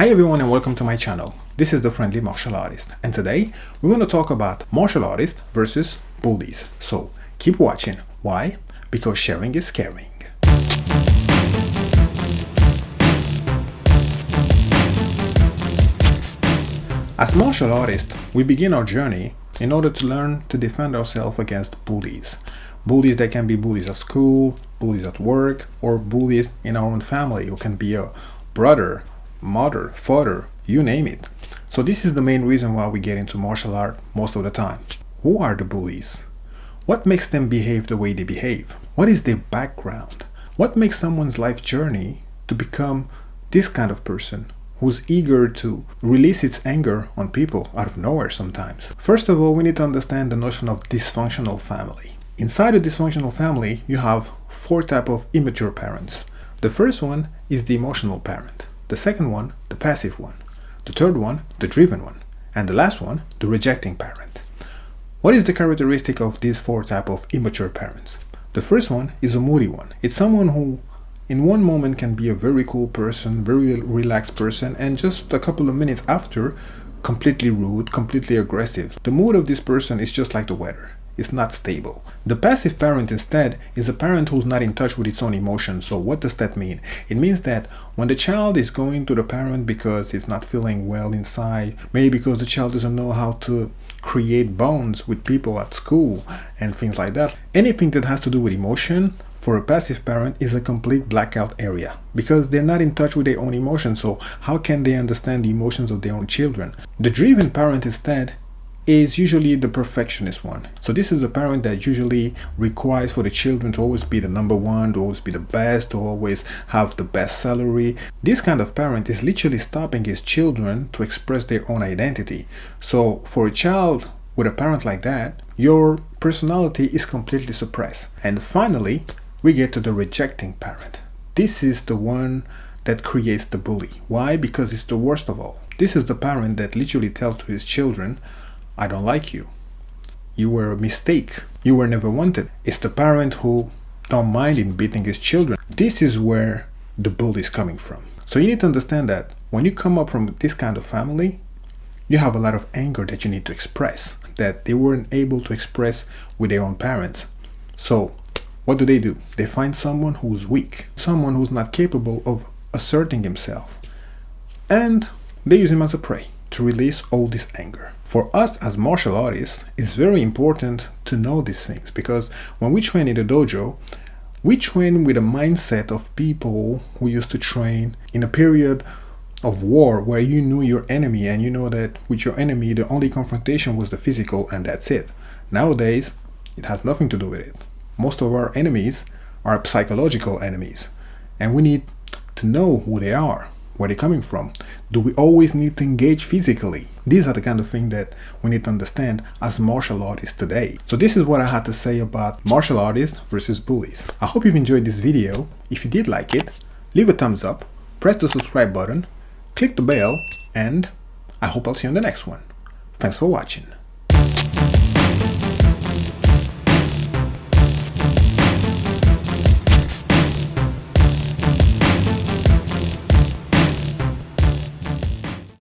Hi everyone and welcome to my channel. This is the Friendly Martial Artist, and today we're going to talk about martial artists versus bullies. So keep watching. Why? Because sharing is caring. As martial artists, we begin our journey in order to learn to defend ourselves against bullies. Bullies that can be bullies at school, bullies at work, or bullies in our own family, who can be a brother, mother, father, you name it. So this is the main reason why we get into martial art most of the time. Who are the bullies? What makes them behave the way they behave? What is their background? What makes someone's life journey to become this kind of person who's eager to release its anger on people out of nowhere sometimes? First of all, we need to understand the notion of dysfunctional family. Inside a dysfunctional family, you have four types of immature parents. The first one is the emotional parent. The second one, the passive one. The third one, the driven one. And the last one, the rejecting parent. What is the characteristic of these four types of immature parents? The first one is a moody one. It's someone who in one moment can be a very cool person, very relaxed person, and just a couple of minutes after, completely rude, completely aggressive. The mood of this person is just like the weather. It's not stable. The passive parent instead is a parent who's not in touch with its own emotions. So what does that mean? It means that when the child is going to the parent because it's not feeling well inside, maybe because the child doesn't know how to create bonds with people at school and things like that, anything that has to do with emotion for a passive parent is a complete blackout area because they're not in touch with their own emotions. So how can they understand the emotions of their own children? The driven parent instead is usually the perfectionist one. So this is a parent that usually requires for the children to always be the number one, to always be the best, to always have the best salary. This kind of parent is literally stopping his children to express their own identity. So for a child with a parent like that, your personality is completely suppressed. And finally, we get to the rejecting parent. This is the one that creates the bully. Why? Because it's the worst of all. This is the parent that literally tells to his children, I don't like you. You were a mistake. You were never wanted. It's the parent who don't mind in beating his children. This is where the bully is coming from. So you need to understand that when you come up from this kind of family, you have a lot of anger that you need to express, that they weren't able to express with their own parents. So what do? They find someone who's weak, someone who's not capable of asserting himself, and they use him as a prey to release all this anger. For us as martial artists, it's very important to know these things because when we train in the dojo, we train with a mindset of people who used to train in a period of war where you knew your enemy and you know that with your enemy the only confrontation was the physical and that's it. Nowadays, it has nothing to do with it. Most of our enemies are psychological enemies and we need to know who they are. Where they're coming from. Do we always need to engage physically? These are the kind of things that we need to understand as martial artists today. So this is what I had to say about martial artists versus bullies. I hope you've enjoyed this video. If you did like it, leave a thumbs up, press the subscribe button, click the bell, and I hope I'll see you on the next one. Thanks for watching.